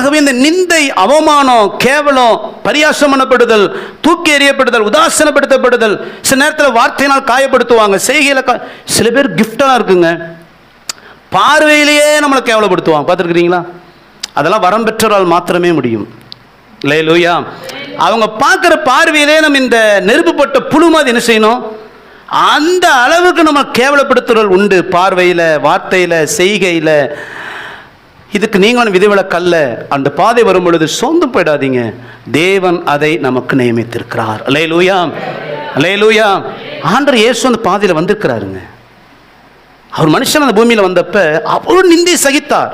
ஆகவே இந்த நிந்தை, அவமானம், கேவலம், பரியாசம் பண்ணப்படுதல், தூக்கி எறியப்படுதல், உதாசனப்படுத்தப்படுதல், சில நேரத்தில் வார்த்தையினால் காயப்படுத்துவாங்க, செய்கையில் சில பேர் கிஃப்டெல்லாம் இருக்குங்க, பார்வையிலேயே நம்மளை கேவலப்படுத்துவாங்க. பார்த்துருக்கிறீங்களா? அதெல்லாம் வரம் பெற்றவரால் மாத்திரமே முடியும். அல்லேலூயா. அவங்க பார்க்குற பார்வையிலே நம்ம இந்த நெருப்புப்பட்ட புழு மாதிரி என்ன செய்யணும், அந்த அளவுக்கு நம்ம கேவலப்படுத்துறவர்கள் உண்டு. பார்வையில், வார்த்தையில், செய்கையில். இதுக்கு நீங்களும் விதிவிலக்கல்ல. அந்த பாதை வரும் பொழுது சோர்ந்து போயிடாதீங்க. தேவன் அதை நமக்கு நியமித்திருக்கிறார். அல்லேலூயா, அல்லேலூயா. ஆண்டவர் இயேசு அந்த பாதையில் வந்திருக்கிறாருங்க. அவர் மனுஷன் அந்த பூமியில் வந்தப்ப அவரும் நிந்தை சகித்தார்,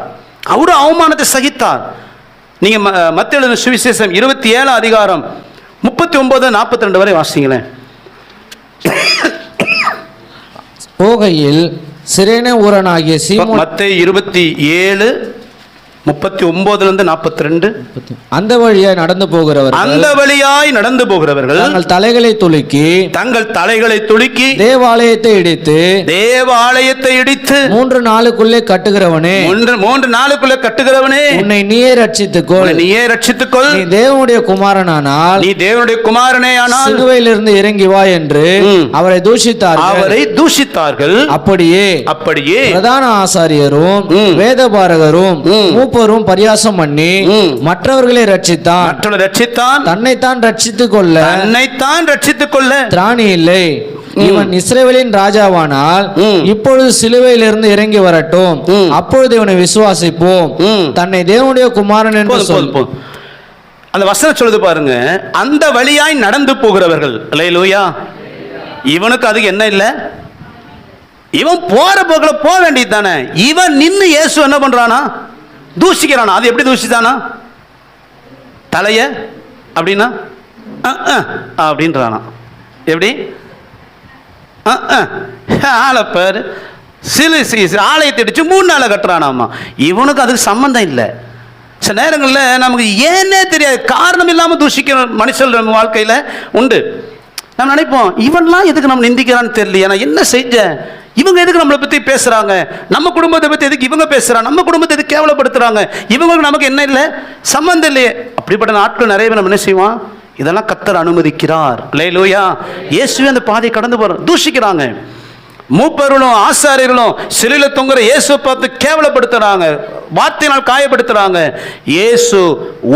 அவரும் அவமானத்தை சகித்தார். நீங்கள் மத்தேயு எழுதின சுவிசேஷம் 27 அதிகாரம் 39-42 வரை வாசிங்களேன். போகையில் சிரேனே ஊரனாகிய சீமோன், மத்தேயு 27:39-42. அந்த வழியாய் நடந்து போகிறவர்கள் தங்கள் தலைகளை துலுக்கி தேவாலயத்தை இடித்து 3 நாளுக்குள்ளே கட்டுகிறவனே, உன்னை நீயே ரட்சித்துக்கொள், நீ தேவனுடைய குமாரனானால் சிலுவையிலிருந்து இறங்கி வா என்று அவரை தூஷித்தார்கள். அப்படியே பிரதான ஆசாரியரும் வேதபாரகரும் மூப்பரும் பரியாசம் பண்ணி மற்றவர்களை ரட்சித்தான், தன்னைத்தான் ரட்சித்துக் கொள்ள திராணி இல்லை. இவன் இஸ்ரவேலின் ராஜாவானால் இப்பொழுது சிலுவையிலிருந்து இறங்கி வரட்டும், அப்பொழுது இவனை விசுவாசிப்போம், தன்னை தேவனுடைய குமாரன் என்று சொல்வோம். அந்த வசனம் சொல்லுது பாருங்க, அந்த வழியாய் நடந்து போகிறவர்கள். அல்லேலூயா. இவனுக்கு அதுக்கு என்ன இல்லை, இவன் போற போக்கில் போக வேண்டியது தானே. இவன் நின்று இயேசு என்ன பண்றானா, தூஷிக்கிறானா. அது எப்படி தூஷித்தானா, தலைய அப்படின்னா அப்படின்றானா. எப்படி ஆளப்பர் ஆலயத்தை அடிச்சு 3 நாளை கட்டுறானாமா. இவனுக்கு அதுக்கு சம்பந்தம் இல்லை. சில நேரங்களில் நமக்கு ஏன்னே தெரியாது, காரணம் இல்லாமல் தூஷிக்கிற மனுஷன் நம்ம வாழ்க்கையில் உண்டு. நம்ம நினைப்போம், இவன்லாம் எதுக்கு நம்ம நிந்திக்கிறான்னு தெரியலையே, நான் என்ன செஞ்ச, இவங்க எதுக்கு நம்மளை பற்றி பேசுகிறாங்க, நம்ம குடும்பத்தை பற்றி எதுக்கு இவங்க பேசுகிறாங்க, நம்ம குடும்பத்தை எதுக்கு கேவலப்படுத்துகிறாங்க, இவங்களுக்கு நமக்கு என்ன இல்லை, சம்பந்தம் இல்லையே. அப்படிப்பட்ட நாட்கள் நிறைய பேர் நம்ம என்ன செய்வோம், இதெல்லாம் கர்த்தர் அனுமதிக்கிறார். அல்லேலூயா. இயேசுவே அந்த பாதையை கடந்து போகிற தூஷிக்கிறாங்க. மூப்பர்களும் ஆசாரியர்களும் சிலுவையில் தொங்குற இயேசுவை பார்த்து கேவலப்படுத்துகிறாங்க, வார்த்தையினால் காயப்படுத்துகிறாங்க. இயேசு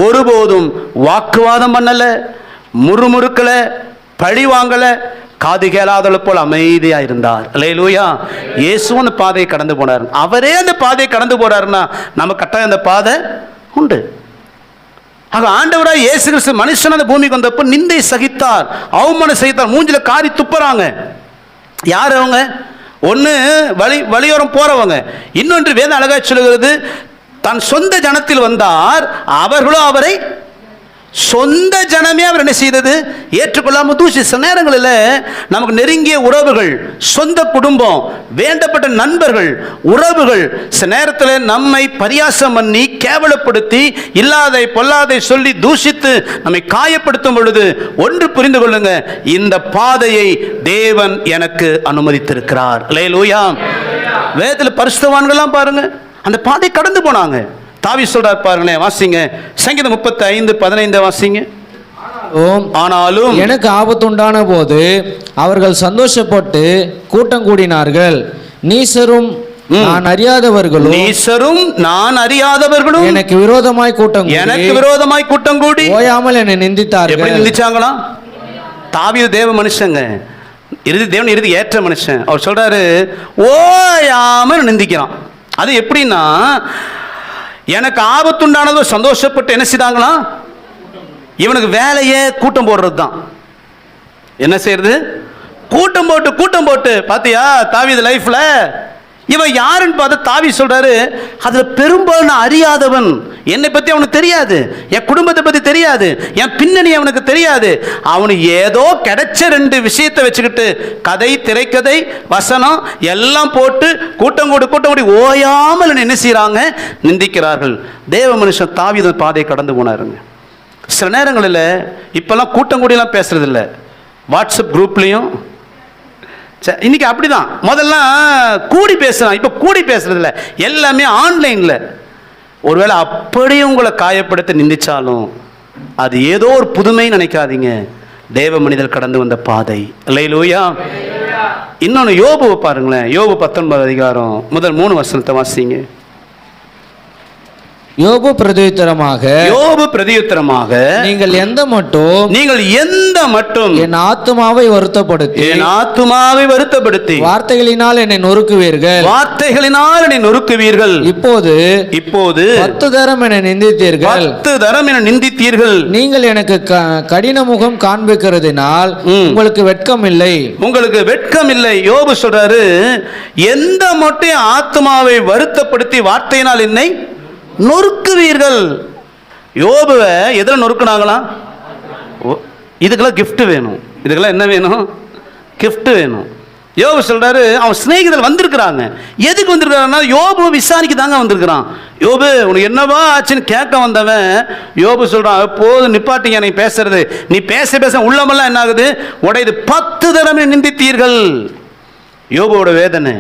ஒருபோதும் வாக்குவாதம் பண்ணலை, முறுமுறுக்கலை, பழி வாங்கலை, காது கேளாதவளை போல் அமைதியாக இருந்தார். அல்லேலூயா. இயேசு அந்த பாதையை கடந்து போனார். அவரே அந்த பாதையை கடந்து போறாருன்னா நம்ம கட்டாயம் அந்த பாதை உண்டு. ஆக ஆண்டவராய் இயேசு கிறிஸ்து மனுஷன் அந்த பூமிக்கு வந்தப்போ நிந்தை சகித்தார், அவமானம் சகித்தார். மூஞ்சில காரி துப்புறாங்க. யார் அவங்க? ஒன்று வழியோரம் போறவங்க, இன்னொன்று வேதம் அழகாய் சொல்லுகிறது, தன் சொந்த ஜனத்தில் வந்தார், அவர்களோ அவரை சொந்த ஜனமே அவர் என்ன செய்தது, ஏற்றுக்கொள்ளாமல் தூசி. சில நேரங்களில் நமக்கு நெருங்கிய உறவுகள், சொந்த குடும்பம், வேண்டப்பட்ட நண்பர்கள், உறவுகள் சில நேரத்தில் நம்மை பரியாசம் பண்ணி கேவலப்படுத்தி இல்லாதை பொல்லாதை சொல்லி தூஷித்து நம்மை காயப்படுத்தும் பொழுது ஒன்று புரிந்து கொள்ளுங்க, இந்த பாதையை தேவன் எனக்கு அனுமதித்திருக்கிறார். அல்லேலூயா. வேதத்தில் பரிசுத்தவான்கள்லாம் பாருங்க அந்த பாதை கடந்து போனாங்க. தாவி சொல்றார் பாருங்களேன், வாசிங்க சங்கீதம் 35:15 வாசிங்க. ஆனாலும் எனக்கு ஆபத்துண்டான போது அவர்கள் சந்தோஷப்பட்டு கூட்டம் கூடினார்கள். நீசரும் நான் அறியாதவர்களும் எனக்கு விரோதமாய் கூட்டம் கூடி ஓயாமல் என்னை நிந்தித்தார்கள். எப்படி நிந்திச்சாங்களா? தாவீது தேவ மனுஷங்க, தேவன் இறுதி ஏற்ற மனுஷன். அவர் சொல்றாரு ஓயாமல் நிந்திக்கிறான். அது எப்படின்னா, எனக்கு ஆபத்துண்டானதோ சந்தோஷப்பட்டு என்ன செய்தாங்களாம், இவனுக்கு வேலையே கூட்டம் போடுறது தான். என்ன செய்யறது? கூட்டம் போட்டு பாத்தியா தாவீது லைஃப்ல இவன் யாருன்னு பார்த்து தாவி சொல்றாரு, அதுல பெரும்பாலும் அறியாதவன், என்னை பத்தி அவனுக்கு தெரியாது, என் குடும்பத்தை பத்தி தெரியாது, என் பின்னணி அவனுக்கு தெரியாது. அவனுக்கு ஏதோ கிடைச்ச 2 விஷயத்தை வச்சுக்கிட்டு கதை, திரைக்கதை, வசனம் எல்லாம் போட்டு கூட்டம் கூடி ஓயாமல் என்ன செய்யறாங்க, நிந்திக்கிறார்கள். தேவ மனுஷன் தாவீது பாதையை கடந்து போனாருங்க. சில நேரங்களில் இப்பெல்லாம் கூட்டம் கூடியெல்லாம் பேசுறது இல்லை, வாட்ஸ்அப் குரூப்லையும். இன்னைக்கு அப்படிதான். முதல்ல கூடி பேசுறான், இப்ப கூடி பேசுறது இல்லை, எல்லாமே ஆன்லைன்ல. ஒருவேளை அப்படியே உங்களை காயப்படுத்த நிந்திச்சாலும் அது ஏதோ ஒரு புதுமை நினைக்காதீங்க. தேவ மனிதர் கடந்து வந்த பாதை. அல்லேலூயா. இன்னொன்று யோபுவை பாருங்களேன். யோபு 19 அதிகாரம் முதல் 3 வசனத்தை வாசிங்க. யோபு பிரதியுத்தரமாக நீங்கள் எந்த மட்டும் என் ஆத்துமாவை வருத்தப்படுத்தி வார்த்தைகளினால் என்னை நொறுக்குவீர்கள். இப்போது 10 தரம் என்னை நிந்தித்தீர்கள். நீங்கள் எனக்கு கடின முகம் காண்பிக்கிறதினால் உங்களுக்கு வெட்கம் இல்லை. யோபு சொல்றாரு, எந்த மட்டும் ஆத்துமாவை வருத்தப்படுத்தி வார்த்தையினால் என்னை நொறுக்குவீர்கள். யோபுவை எதில் நொறுக்குனாங்களாம்? இதுக்கெல்லாம் கிஃப்ட் வேணும். இதுக்கெல்லாம் என்ன வேணும்? கிஃப்ட் வேணும். யோபு சொல்றாரு, அவன் சிநேகிதர் வந்திருக்கிறாங்க. எதுக்கு வந்திருக்கிறான்னா யோபு விசாரிக்க தாங்க வந்திருக்கிறான். யோபு உனக்கு என்னவா ஆச்சுன்னு கேட்க வந்தவன் யோபு சொல்றான், போதும் நிப்பாட்டிங்க நீ பேசுறது. நீ பேச உள்ளமெல்லாம் என்ன ஆகுது? உடையது. 10 தடவை நிந்தித்தீர்கள். யோபுவோட வேதனை.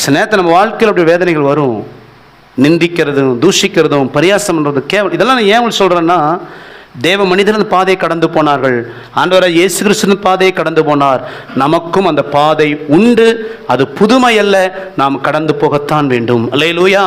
சில நேரத்தில் நம்ம வாழ்க்கையில் அப்படி வேதனைகள் வரும். நிந்திக்கிறதும் தூஷிக்கிறதும் பரியாசம் பண்ணுறதும் கேவலம். இதெல்லாம் நான் ஏன் சொல்கிறேன்னா, தேவ மனிதன் பாதையை கடந்து போனார்கள். ஆண்டவராகிய இயேசு கிறிஸ்து பாதையை கடந்து போனார். நமக்கும் அந்த பாதை உண்டு. அது புதுமை அல்ல, நாம் கடந்து போகத்தான் வேண்டும். அல்லேலூயா.